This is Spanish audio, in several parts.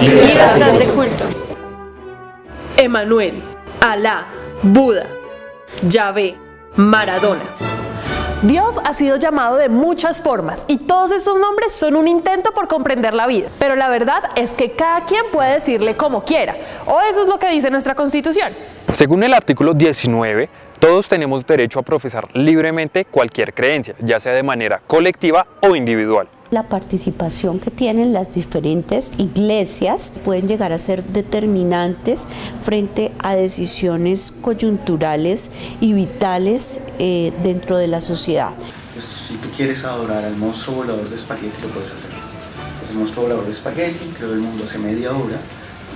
Libertad de culto. Emanuel, Alá, Buda, Yahvé, Maradona. Dios ha sido llamado de muchas formas y todos estos nombres son un intento por comprender la vida. Pero la verdad es que cada quien puede decirle como quiera, o eso es lo que dice nuestra Constitución. Según el artículo 19, todos tenemos derecho a profesar libremente cualquier creencia, ya sea de manera colectiva o individual. La participación que tienen las diferentes iglesias pueden llegar a ser determinantes frente a decisiones coyunturales y vitales dentro de la sociedad. Pues, si tú quieres adorar al monstruo volador de espagueti, lo puedes hacer. Pues el monstruo volador de espagueti creó el mundo hace media hora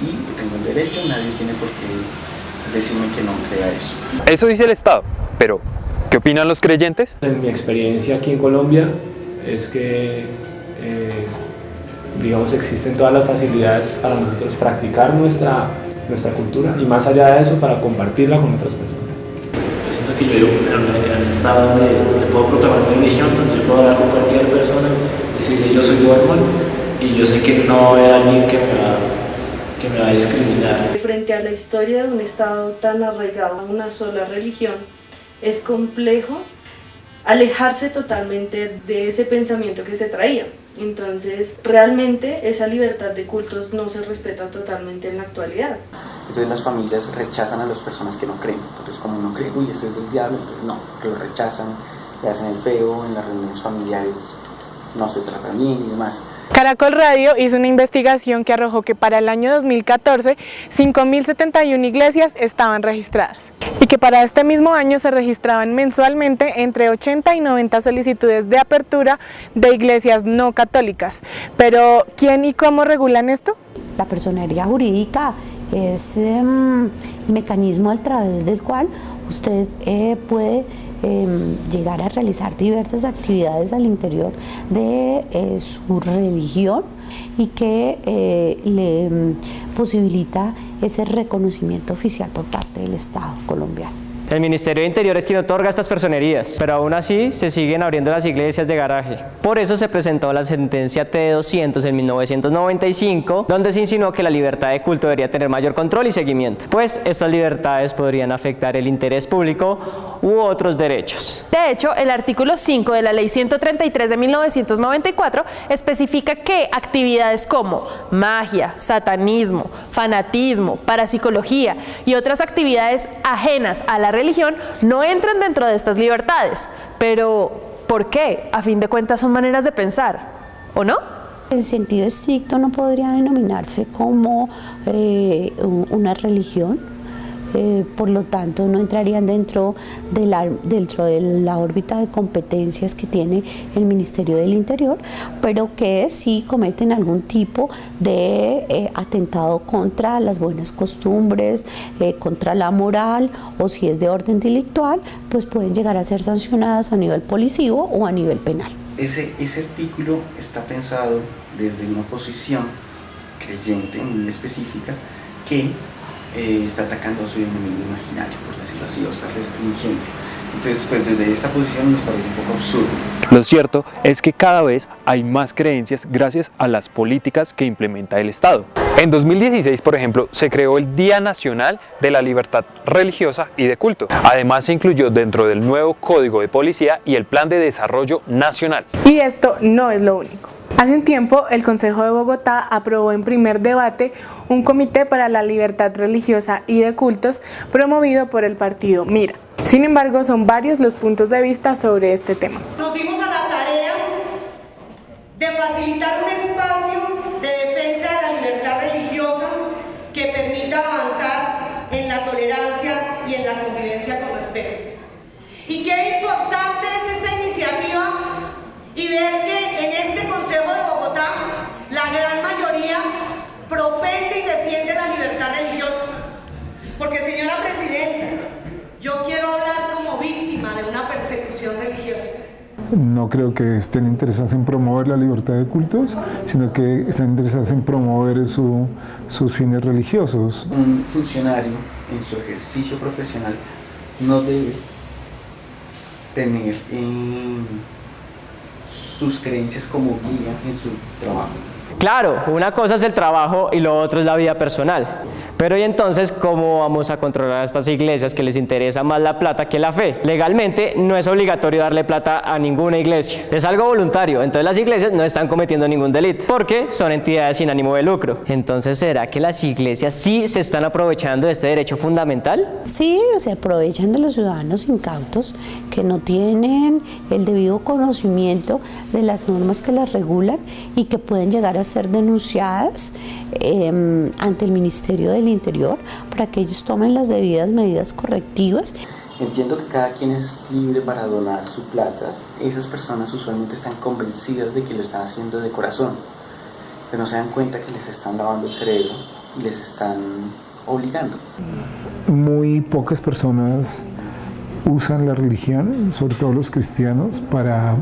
y tengo el derecho, nadie tiene por qué decirme que no crea eso. Eso dice el Estado, pero ¿qué opinan los creyentes? En mi experiencia aquí en Colombia es que digamos, existen todas las facilidades para nosotros practicar nuestra cultura y más allá de eso para compartirla con otras personas. Yo siento que yo vivo en un estado donde puedo proclamar mi religión, donde yo puedo hablar con cualquier persona, decirle yo soy mormón y yo sé que no va a haber alguien que me va a discriminar. Frente a la historia de un estado tan arraigado a una sola religión, es complejo alejarse totalmente de ese pensamiento que se traía. Entonces, realmente esa libertad de cultos no se respeta totalmente en la actualidad. Entonces las familias rechazan a las personas que no creen. Entonces, como no creen, uy, ese es del diablo, entonces no, lo rechazan, le hacen el feo, en las reuniones familiares no se tratan bien y demás. Caracol Radio hizo una investigación que arrojó que para el año 2014 5.071 iglesias estaban registradas y que para este mismo año se registraban mensualmente entre 80 y 90 solicitudes de apertura de iglesias no católicas. Pero ¿quién y cómo regulan esto? La personería jurídica es el mecanismo a través del cual usted puede llegar a realizar diversas actividades al interior de su religión y que le posibilita ese reconocimiento oficial por parte del Estado colombiano. El Ministerio de Interior es quien otorga estas personerías, pero aún así se siguen abriendo las iglesias de garaje. Por eso se presentó la sentencia T200 en 1995, donde se insinuó que la libertad de culto debería tener mayor control y seguimiento, pues estas libertades podrían afectar el interés público u otros derechos. De hecho, el artículo 5 de la Ley 133 de 1994 especifica que actividades como magia, satanismo, fanatismo, parapsicología y otras actividades ajenas a la religión no entran dentro de estas libertades. Pero, ¿por qué? A fin de cuentas son maneras de pensar, ¿o no? En sentido estricto no podría denominarse como una religión. Por lo tanto no entrarían dentro de la órbita de competencias que tiene el Ministerio del Interior, pero que sí cometen algún tipo de atentado contra las buenas costumbres, contra la moral, o si es de orden delictual, pues pueden llegar a ser sancionadas a nivel policivo o a nivel penal. Ese artículo está pensado desde una posición creyente muy específica que está atacando a su enemigo imaginario, por decirlo así, o está restringiendo. Entonces, pues desde esta posición nos parece un poco absurdo. Lo cierto es que cada vez hay más creencias gracias a las políticas que implementa el Estado. En 2016, por ejemplo, se creó el Día Nacional de la Libertad Religiosa y de Culto. Además, se incluyó dentro del nuevo Código de Policía y el Plan de Desarrollo Nacional. Y esto no es lo único. Hace un tiempo, el Consejo de Bogotá aprobó en primer debate un comité para la libertad religiosa y de cultos promovido por el partido Mira. Sin embargo, son varios los puntos de vista sobre este tema. Nos dimos a la tarea de facilitar un espacio de defensa de la libertad religiosa que permita avanzar en la tolerancia y en la convivencia con respeto. Y qué importante es esa iniciativa y ver que en este Consejo de Bogotá la gran mayoría propende y defiende la libertad religiosa. Porque, señora Presidenta, yo quiero hablar como víctima de una persecución religiosa. No creo que estén interesados en promover la libertad de cultos, sino que están interesados en promover sus fines religiosos. Un funcionario en su ejercicio profesional no debe tener sus creencias como guía en su trabajo. Claro, una cosa es el trabajo y lo otro es la vida personal. Pero ¿y entonces cómo vamos a controlar a estas iglesias que les interesa más la plata que la fe? Legalmente no es obligatorio darle plata a ninguna iglesia. Es algo voluntario. Entonces las iglesias no están cometiendo ningún delito porque son entidades sin ánimo de lucro. Entonces, ¿será que las iglesias sí se están aprovechando de este derecho fundamental? Sí, se aprovechan de los ciudadanos incautos que no tienen el debido conocimiento de las normas que las regulan y que pueden llegar a ser denunciadas ante el Ministerio del Interior para que ellos tomen las debidas medidas correctivas. Entiendo que cada quien es libre para donar su plata. Esas personas usualmente están convencidas de que lo están haciendo de corazón, pero no se dan cuenta que les están lavando el cerebro y les están obligando. Muy pocas personas usan la religión, sobre todo los cristianos, para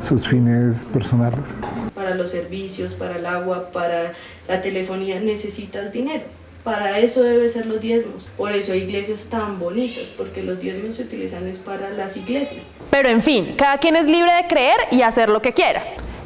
sus fines personales. Para los servicios, para el agua, para la telefonía necesitas dinero. Para eso deben ser los diezmos. Por eso hay iglesias tan bonitas, porque los diezmos se utilizan es para las iglesias. Pero en fin, cada quien es libre de creer y hacer lo que quiera.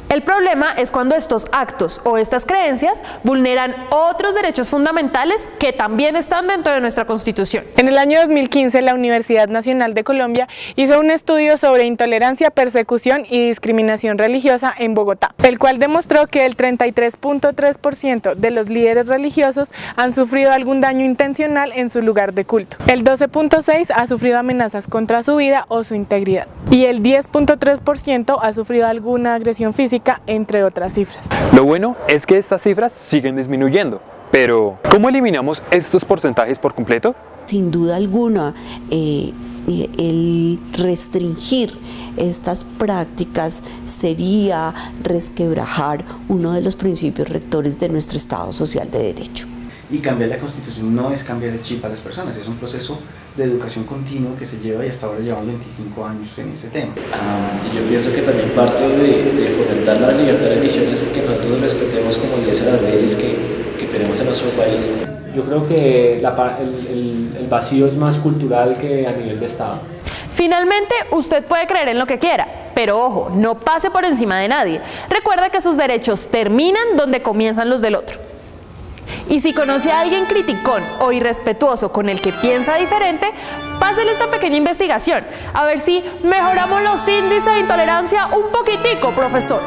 El problema es cuando estos actos o estas creencias vulneran otros derechos fundamentales que también están dentro de nuestra Constitución. En el año 2015, la Universidad Nacional de Colombia hizo un estudio sobre intolerancia, persecución y discriminación religiosa en Bogotá, el cual demostró que el 33.3% de los líderes religiosos han sufrido algún daño intencional en su lugar de culto. El 12.6% ha sufrido amenazas contra su vida o su integridad. Y el 10.3% ha sufrido alguna agresión física, entre otras cifras. Lo bueno es que estas cifras siguen disminuyendo, pero ¿cómo eliminamos estos porcentajes por completo? Sin duda alguna, el restringir estas prácticas sería resquebrajar uno de los principios rectores de nuestro Estado Social de Derecho. Y cambiar la Constitución no es cambiar el chip a las personas, es un proceso de educación continua que se lleva y hasta ahora llevamos 25 años en ese tema. Y yo pienso que también parte de fomentar la libertad de religión es que nosotros respetemos como iglesia las leyes que tenemos en nuestro país. Yo creo que el vacío es más cultural que a nivel de Estado. Finalmente, usted puede creer en lo que quiera, pero ojo, no pase por encima de nadie. Recuerda que sus derechos terminan donde comienzan los del otro. Y si conoce a alguien criticón o irrespetuoso con el que piensa diferente, pásele esta pequeña investigación, a ver si mejoramos los índices de intolerancia un poquitico, profesor.